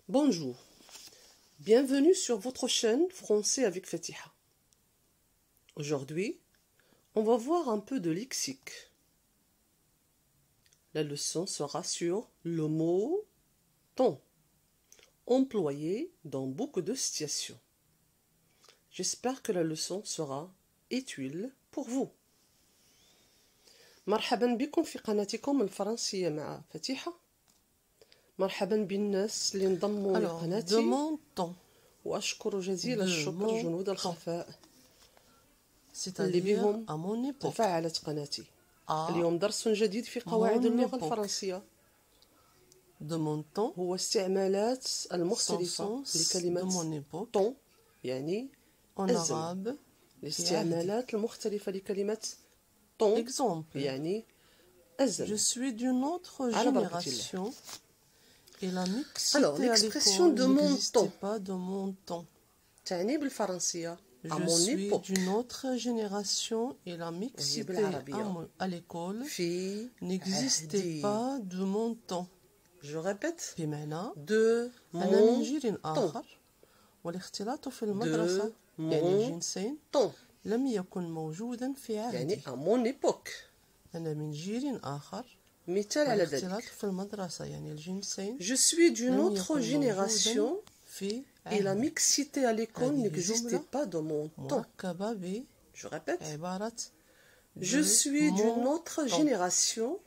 Bonjour, bienvenue sur votre chaîne Français avec Fatiha. Aujourd'hui, on va voir un peu de lexique. La leçon sera sur le mot ton, employé dans beaucoup de situations. J'espère que la leçon sera utile pour vous. مرحبا بكم في قناتكم الفرنسية مع فتيحة. مرحبا بالناس اللي انضموا لقناتي. وأشكر جزيل الشكر جنود الخفاء اللي بهم تفاعلت قناتي. اليوم درس جديد في قواعد اللغة الفرنسية. هو استعمالات المختلفة لكلمة طون يعني الزمن. الاستعمالات المختلفة لكلمة طون يعني الزمن. Je suis d'une autre génération et la mixité Alors, l'expression de mon temps pas de mon temps. تعني بالفرنسية Je suis d'une autre génération et la mixité à l'école n'existait pas de mon temps. Je répète. بمعنى de أنا من جيل mon آخر والاختلاط في المدرسة يعني الجنسين لم يكن موجودا في عهدي. يعني à mon époque. أنا من جيل آخر مثال على والاختلاط ذلك. في المدرسة يعني الجنسين. Je suis d'une autre génération et la mixité à l'école n'existait pas dans mon temps. Je répète. Je suis d'une autre génération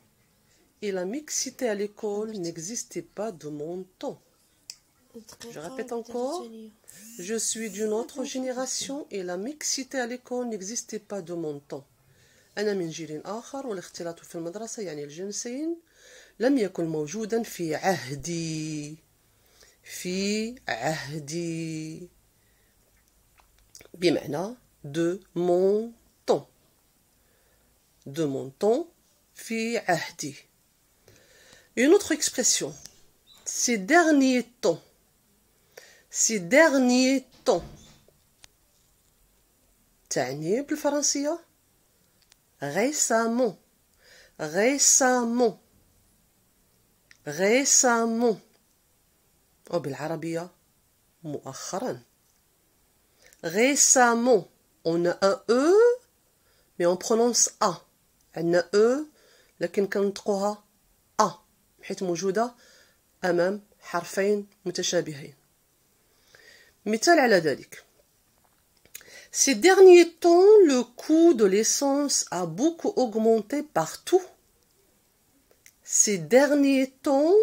et la mixité à l'école n'existait pas de mon temps. Je répète encore. Je suis d'une autre génération et la mixité à l'école n'existait pas de mon temps. أنا من جيل آخر والاختلاط في المدرسة يعني الجنسين لم يكن موجودا في عهدي. في عهدي بمعنى de mon temps. De mon temps في عهدي. Une autre expression. Ces derniers temps. Ces derniers temps. تعني بالفرنسية récemment. récemment. récemment. وبالعربية مؤخرا. récemment. On a un E mais on prononce A. عندنا E لكن كنطقوها A حيث موجودة أمام حرفين متشابهين. مثال على ذلك. Ces derniers temps, le coût de l'essence a beaucoup augmenté partout. Ces derniers temps,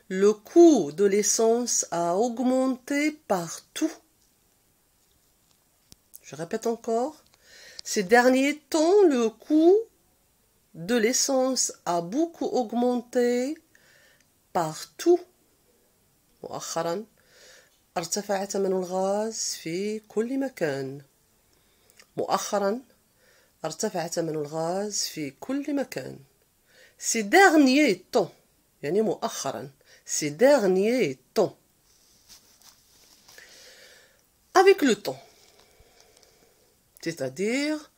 le coût de l'essence a augmenté partout. Je répète encore. Ces derniers temps, le coût de l'essence a beaucoup augmenté partout. مؤخرا ارتفع ثمن الغاز في كل مكان. مؤخرا ارتفع ثمن الغاز في كل مكان. Ces derniers temps يعني مؤخرا. Ces derniers temps. Avec le temps. C'est-à-dire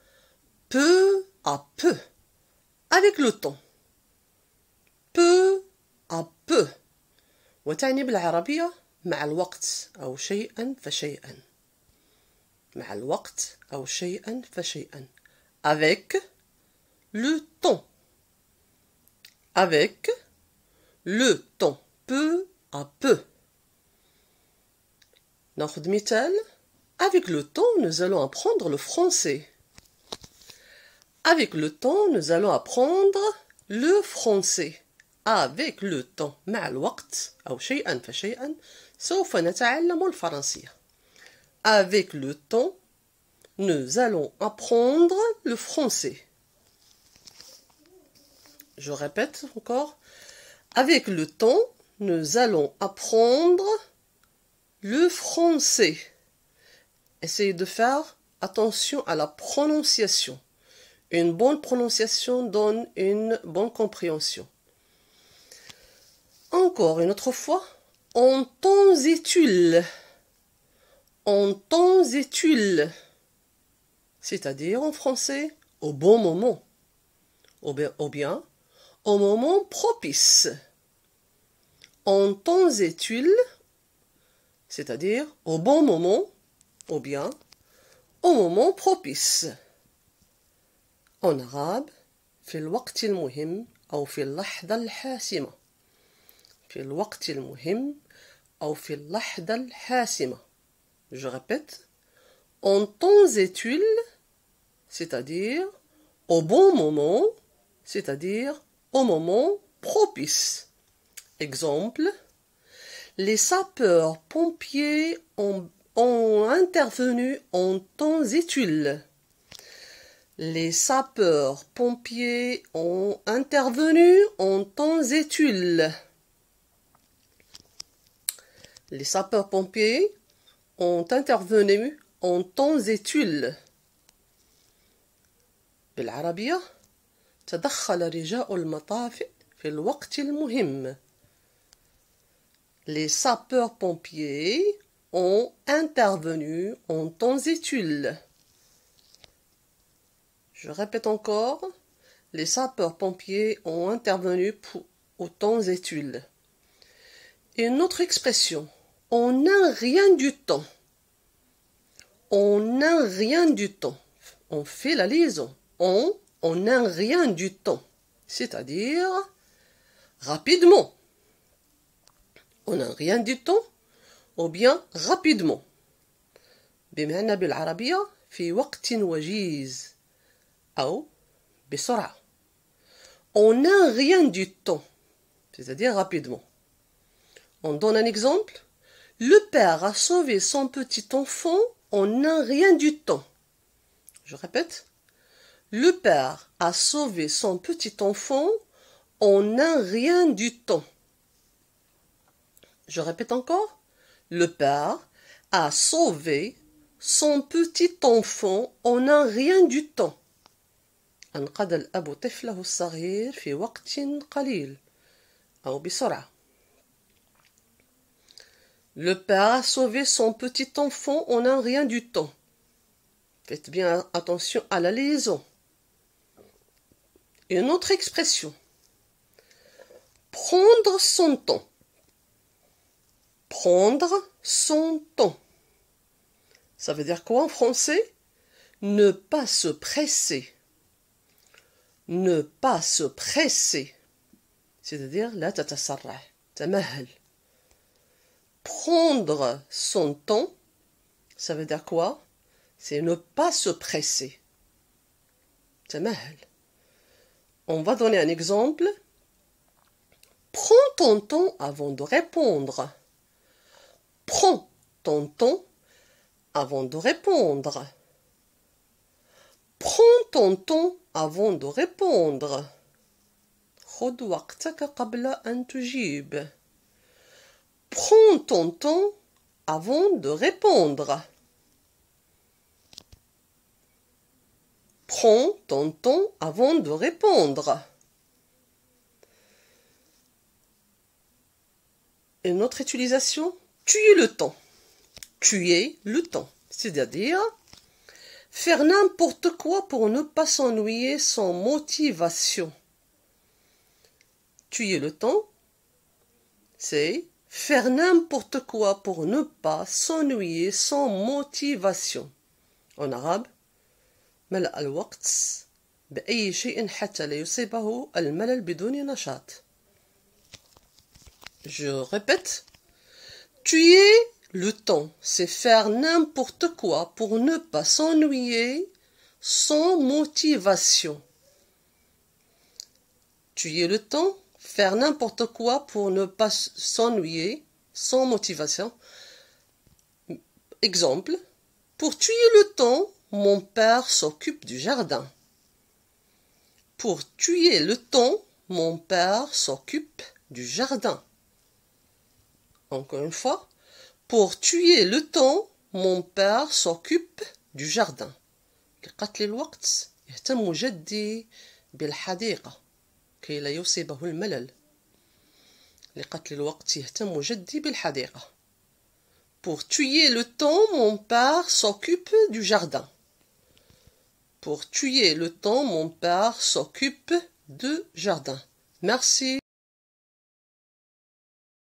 peu à peu. Avec le temps. peu à peu. وتعني بالعربية مع الوقت أو شيئا فشيئا. مع الوقت أو شيئا فشيئا. Avec le temps. Avec le temps. Peu à peu. ناخذ مثال. Avec le temps, nous allons apprendre le français. Avec le temps, nous allons apprendre le français. Avec le temps. مع الوقت أو شيئا فشيئا سوف نتعلم الفرنسية. Avec le temps, nous allons apprendre le français. Je répète encore. Avec le temps, nous allons apprendre le français. Essayez de faire attention à la prononciation. Une bonne prononciation donne une bonne compréhension. Encore une autre fois. En temps utile. En temps utile. C'est-à-dire en français, au bon moment. Ou bien au moment propice. En temps utile, c'est-à-dire au bon moment ou bien au moment propice. En arabe, في الوقت المهم أو في اللحظة الحاسمة. في الوقت المهم أو في اللحظة الحاسمة. Je répète, en temps utile, c'est-à-dire au bon moment, c'est-à-dire au moment propice. Exemple, les sapeurs-pompiers ont intervenu en temps utile. Les sapeurs-pompiers ont intervenu en temps utile. Les sapeurs-pompiers ont intervenu en temps utile. بالعربية تدخل رجال المطافئ في الوقت المهم. Les sapeurs-pompiers ont intervenu en temps utile. Je répète encore, les sapeurs-pompiers ont intervenu au temps utile. Et une autre expression, on n'a rien du temps. On n'a rien du temps. On fait la liaison. On n'a rien du temps. C'est-à-dire rapidement. On n'a rien du temps ou bien rapidement. بمعنى بالعربية في وقت وجيز أو بسرعة. On n'a rien du temps. C'est-à-dire rapidement. On donne un exemple. Le père a sauvé son petit enfant en un rien du temps. Je répète. Le père a sauvé son petit enfant en un rien du temps. Je répète encore. Le père a sauvé son petit enfant en un rien du temps. أنقذ الأب طفله الصغير في وقت قليل أو بسرعة. Le père a sauvé son petit enfant en un rien du temps. Faites bien attention à la liaison. Une autre expression. Prendre son temps. Prendre son temps. Ça veut dire quoi en français? Ne pas se presser. Ne pas se presser. C'est-à-dire, لا تتسرع. تمهل. Prendre son temps, ça veut dire quoi? C'est ne pas se presser. تمهل. On va donner un exemple. Prends ton temps avant de répondre. Prends ton temps avant de répondre. Prends ton temps avant de répondre. خذ وقتك قبل أن تجيب. Prends ton temps avant de répondre. Prends ton temps avant de répondre. Une autre utilisation, tuer le temps. Tuer le temps, c'est-à-dire faire n'importe quoi pour ne pas s'ennuyer sans motivation. Tuer le temps, c'est faire n'importe quoi pour ne pas s'ennuyer sans motivation. En arabe, ملأ الوقت بأي شيء حتى لا يصيبه الملل بدون نشاط. Je répète, tuer le temps, c'est faire n'importe quoi pour ne pas s'ennuyer sans motivation. Tuer le temps, faire n'importe quoi pour ne pas s'ennuyer sans motivation. Exemple, pour tuer le temps, mon père s'occupe du jardin. Pour tuer le temps, mon père s'occupe du jardin. Encore une fois, pour tuer le temps, mon père s'occupe du jardin. لقتل الوقت يهتم جدي بالحديقة كي لا يصيبه الملل. لقتل الوقت يهتم جدي بالحديقة. Pour tuer le temps, mon père s'occupe du jardin. Pour tuer le temps, mon père s'occupe du jardin. Merci.